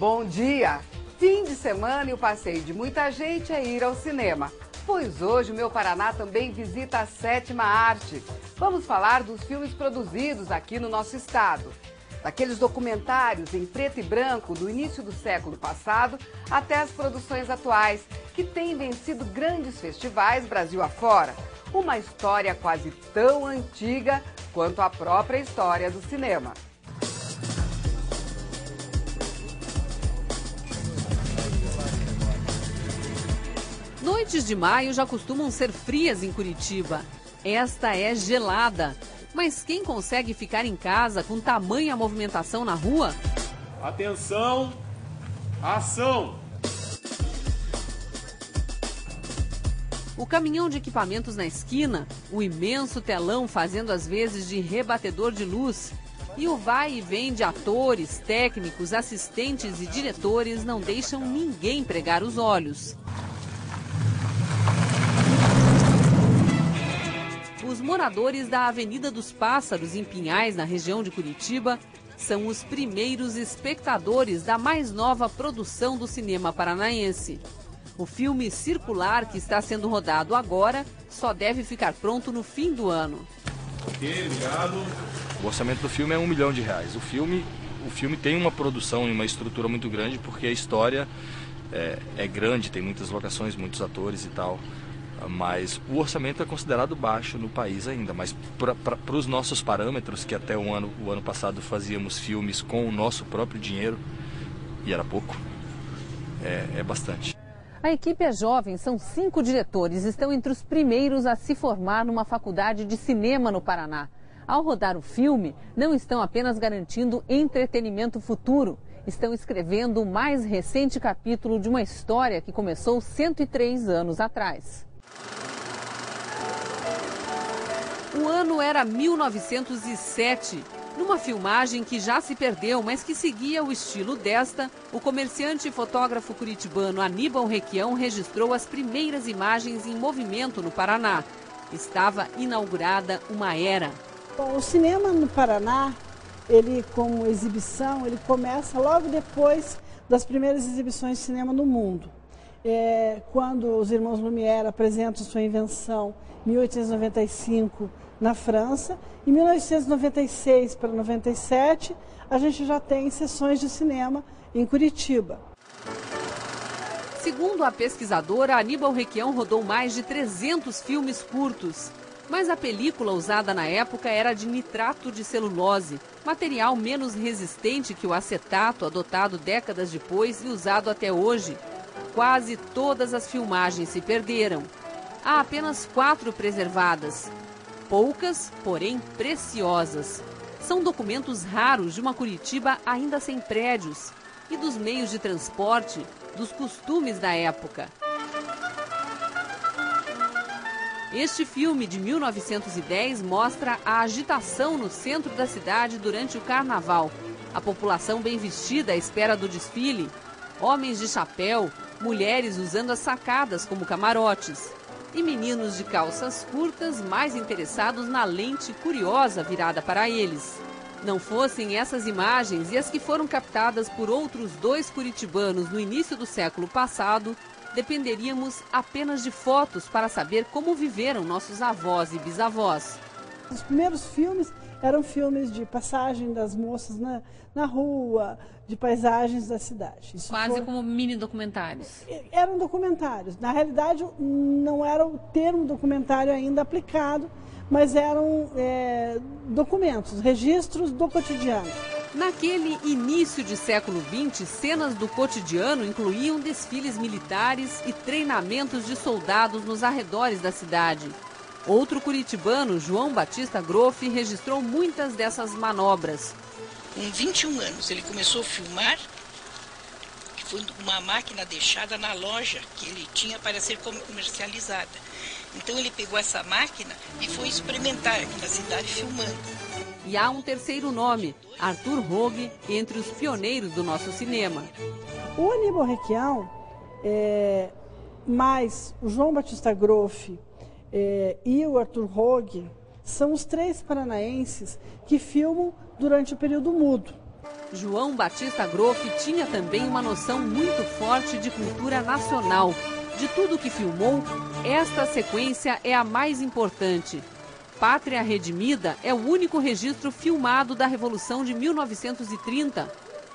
Bom dia! Fim de semana e o passeio de muita gente é ir ao cinema. Pois hoje o Meu Paraná também visita a 7ª Arte. Vamos falar dos filmes produzidos aqui no nosso estado. Daqueles documentários em preto e branco do início do século passado até as produções atuais, que têm vencido grandes festivais Brasil afora. Uma história quase tão antiga quanto a própria história do cinema. Noites de maio já costumam ser frias em Curitiba. Esta é gelada. Mas quem consegue ficar em casa com tamanha movimentação na rua? Atenção! Ação! O caminhão de equipamentos na esquina, o imenso telão fazendo as vezes de rebatedor de luz e o vai e vem de atores, técnicos, assistentes e diretores não deixam ninguém pregar os olhos. Os moradores da Avenida dos Pássaros, em Pinhais, na região de Curitiba, são os primeiros espectadores da mais nova produção do cinema paranaense. O filme Circular, que está sendo rodado agora, só deve ficar pronto no fim do ano. Ok, obrigado. O orçamento do filme é R$1 milhão. O filme tem uma produção e uma estrutura muito grande, porque a história é grande, tem muitas locações, muitos atores e tal. Mas o orçamento é considerado baixo no país ainda, mas para os nossos parâmetros, que até o ano passado fazíamos filmes com o nosso próprio dinheiro, e era pouco, é bastante. A equipe é jovem, são 5 diretores, estão entre os primeiros a se formar numa faculdade de cinema no Paraná. Ao rodar o filme, não estão apenas garantindo entretenimento futuro, estão escrevendo o mais recente capítulo de uma história que começou 103 anos atrás. O ano era 1907. Numa filmagem que já se perdeu, mas que seguia o estilo desta, o comerciante e fotógrafo curitibano Aníbal Requião registrou as primeiras imagens em movimento no Paraná. Estava inaugurada uma era. Bom, o cinema no Paraná, ele como exibição, ele começa logo depois das primeiras exibições de cinema no mundo. Quando os irmãos Lumière apresentam sua invenção em 1895 na França, em 1996 para 97 a gente já tem sessões de cinema em Curitiba. Segundo a pesquisadora, Aníbal Requião rodou mais de 300 filmes curtos. Mas a película usada na época era de nitrato de celulose, material menos resistente que o acetato, adotado décadas depois e usado até hoje. Quase todas as filmagens se perderam. Há apenas 4 preservadas. Poucas, porém preciosas. São documentos raros de uma Curitiba ainda sem prédios e dos meios de transporte, dos costumes da época. Este filme de 1910 mostra a agitação no centro da cidade durante o carnaval. A população bem vestida à espera do desfile. Homens de chapéu, mulheres usando as sacadas como camarotes. E meninos de calças curtas mais interessados na lente curiosa virada para eles. Não fossem essas imagens e as que foram captadas por outros 2 curitibanos no início do século passado, dependeríamos apenas de fotos para saber como viveram nossos avós e bisavós. Os primeiros filmes eram filmes de passagem das moças na rua, de paisagens da cidade. Isso quase como mini documentários. Eram documentários. Na realidade, não era o termo documentário ainda aplicado, mas eram documentos, registros do cotidiano. Naquele início de século XX, cenas do cotidiano incluíam desfiles militares e treinamentos de soldados nos arredores da cidade. Outro curitibano, João Batista Groff, registrou muitas dessas manobras. Com 21 anos, ele começou a filmar, que foi uma máquina deixada na loja que ele tinha para ser comercializada. Então ele pegou essa máquina e foi experimentar aqui na cidade filmando. E há um terceiro nome, Arthur Rogue, entre os pioneiros do nosso cinema. O Aníbal Requião, mais o João Batista Groff e o Arthur Rogue, são os 3 paranaenses que filmam durante o período mudo. João Batista Groff tinha também uma noção muito forte de cultura nacional. De tudo que filmou, esta sequência é a mais importante. Pátria Redimida é o único registro filmado da Revolução de 1930.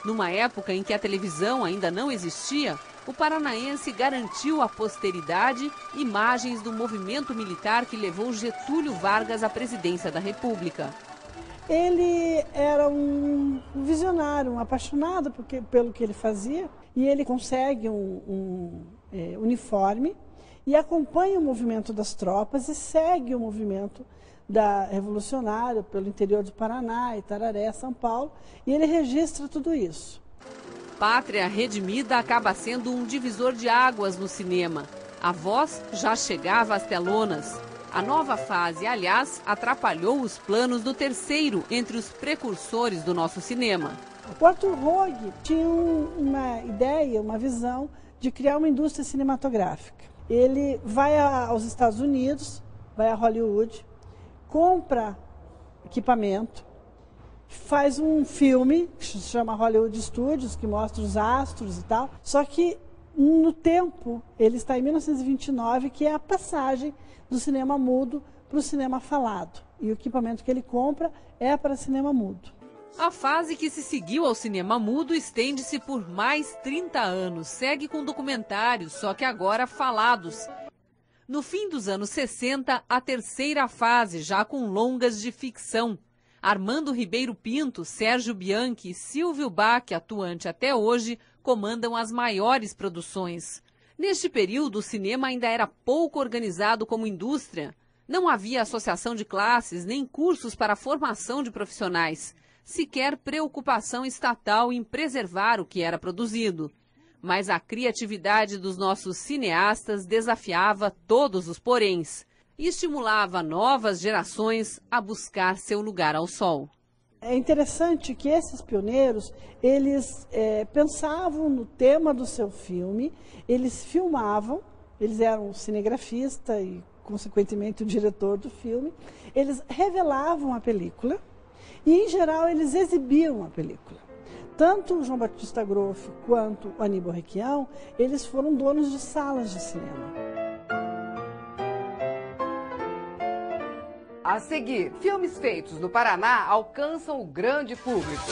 Numa época em que a televisão ainda não existia, o paranaense garantiu à posteridade imagens do movimento militar que levou Getúlio Vargas à presidência da República. Ele era um visionário, um apaixonado pelo que ele fazia, e ele consegue um uniforme e acompanha o movimento das tropas e segue o movimento revolucionário pelo interior do Paraná, Itararé, São Paulo, e ele registra tudo isso. Pátria Redimida acaba sendo um divisor de águas no cinema. A voz já chegava às telonas. A nova fase, aliás, atrapalhou os planos do terceiro entre os precursores do nosso cinema. O Arthur Rogue tinha uma ideia, uma visão de criar uma indústria cinematográfica. Ele vai aos Estados Unidos, vai a Hollywood, compra equipamento, faz um filme que se chama Hollywood Studios, que mostra os astros e tal. Só que no tempo, ele está em 1929, que é a passagem do cinema mudo para o cinema falado. E o equipamento que ele compra é para cinema mudo. A fase que se seguiu ao cinema mudo estende-se por mais 30 anos. Segue com documentários, só que agora falados. No fim dos anos 60, a terceira fase, já com longas de ficção. Armando Ribeiro Pinto, Sérgio Bianchi e Silvio Bach, atuante até hoje, comandam as maiores produções. Neste período, o cinema ainda era pouco organizado como indústria. Não havia associação de classes, nem cursos para a formação de profissionais. Sequer preocupação estatal em preservar o que era produzido. Mas a criatividade dos nossos cineastas desafiava todos os poréns e estimulava novas gerações a buscar seu lugar ao sol. É interessante que esses pioneiros, eles pensavam no tema do seu filme, eles filmavam, eles eram cinegrafista e, consequentemente, o diretor do filme, eles revelavam a película e, em geral, eles exibiam a película. Tanto o João Batista Groff quanto o Aníbal Requião, eles foram donos de salas de cinema. A seguir, filmes feitos no Paraná alcançam o grande público.